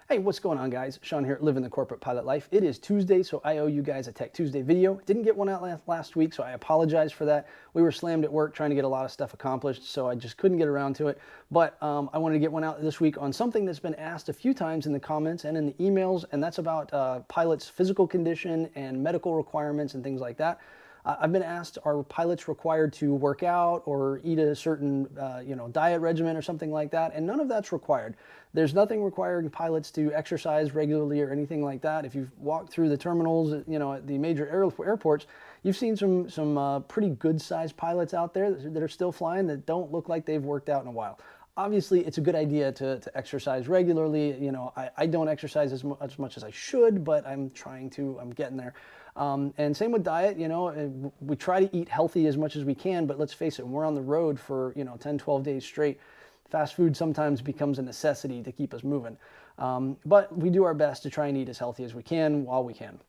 Hey, what's going on, guys? Sean here, living the corporate pilot life. It is Tuesday, so I owe you guys a Tech Tuesday video. Didn't get one out last week, so I apologize for that. We were slammed at work trying to get a lot of stuff accomplished, so I just couldn't get around to it. But I wanted to get one out this week on something that's been asked a few times in the comments and in the emails, and that's about pilots' physical condition and medical requirements and things like that. I've been asked, are pilots required to work out or eat a certain diet regimen or something like that? And none of that's required. There's nothing requiring pilots to exercise regularly or anything like that. If you've walked through the terminals, at the major airports, you've seen some pretty good-sized pilots out there that are still flying that don't look like they've worked out in a while. Obviously, it's a good idea to exercise regularly. I don't exercise as much as I should, but I'm getting there. And same with diet, we try to eat healthy as much as we can, but let's face it, when we're on the road for, 10, 12 days straight, fast food sometimes becomes a necessity to keep us moving. But we do our best to try and eat as healthy as we can while we can.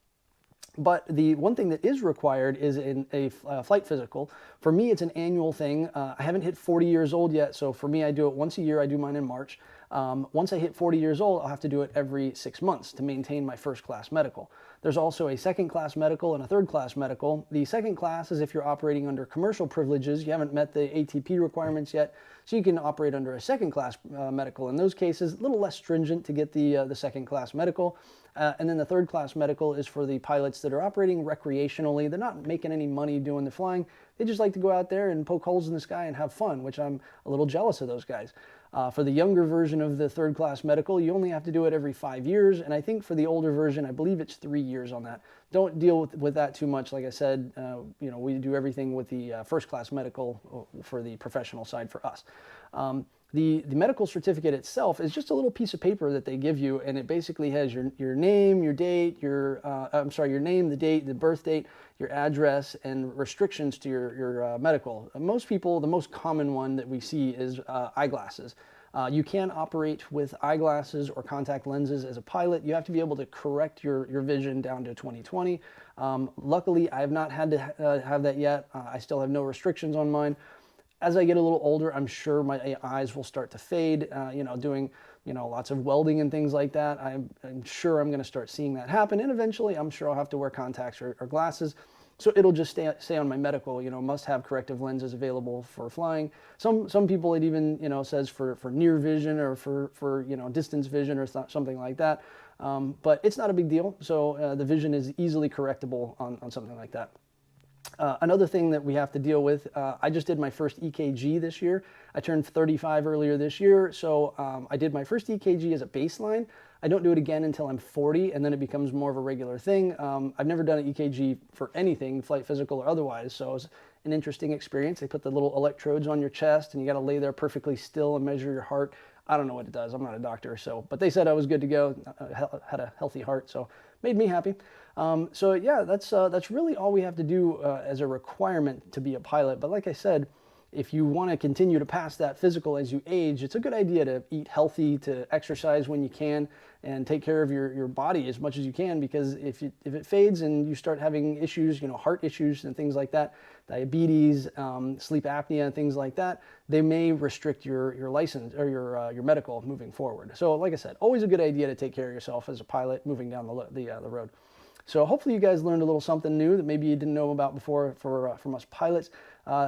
But the one thing that is required is in a flight physical. For me, it's an annual thing. I haven't hit 40 years old yet, so for me, I do it once a year. I do mine in March. Once I hit 40 years old, I'll have to do it every 6 months to maintain my first class medical. There's also a second class medical and a third class medical. The second class is if you're operating under commercial privileges, you haven't met the ATP requirements yet, so you can operate under a second class medical. In those cases, a little less stringent to get the second class medical. And then the third class medical is for the pilots that are operating recreationally. They're not making any money doing the flying. They just like to go out there and poke holes in the sky and have fun, which I'm a little jealous of those guys. For the younger version of the third class medical, you only have to do it every 5 years. And I think for the older version, I believe it's 3 years on that. Don't deal with that too much. Like I said, we do everything with the first class medical for the professional side for us. The medical certificate itself is just a little piece of paper that they give you, and it basically has your name, your date, your name, the date, the birth date, your address, and restrictions to your medical. Most people, the most common one that we see is eyeglasses. You can operate with eyeglasses or contact lenses as a pilot. You have to be able to correct your vision down to 20/20. Luckily, I have not had to have that yet. I still have no restrictions on mine. As I get a little older, I'm sure my eyes will start to fade, doing, lots of welding and things like that. I'm sure I'm going to start seeing that happen. And eventually, I'm sure I'll have to wear contacts or glasses. So it'll just stay on my medical, must have corrective lenses available for flying. Some people, it even, says for near vision or for distance vision or something like that. But it's not a big deal. So the vision is easily correctable on something like that. Another thing that we have to deal with, I just did my first EKG this year. I turned 35 earlier this year, so I did my first EKG as a baseline. I don't do it again until I'm 40, and then it becomes more of a regular thing. I've never done an EKG for anything, flight physical or otherwise, so it was an interesting experience. They put the little electrodes on your chest, and you got to lay there perfectly still and measure your heart. I don't know what it does. I'm not a doctor, but they said I was good to go. I had a healthy heart, so made me happy. So yeah, that's really all we have to do as a requirement to be a pilot. But like I said, if you want to continue to pass that physical as you age, it's a good idea to eat healthy, to exercise when you can, and take care of your body as much as you can, because if it fades and you start having issues, heart issues and things like that, diabetes, sleep apnea and things like that, they may restrict your license or your medical moving forward. So like I said, always a good idea to take care of yourself as a pilot moving down the road. So hopefully you guys learned a little something new that maybe you didn't know about before from us pilots.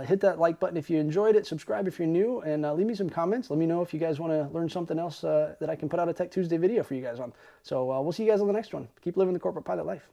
Hit that like button if you enjoyed it, subscribe if you're new, and leave me some comments. Let me know if you guys want to learn something else that I can put out a Tech Tuesday video for you guys on. So we'll see you guys on the next one. Keep living the corporate pilot life.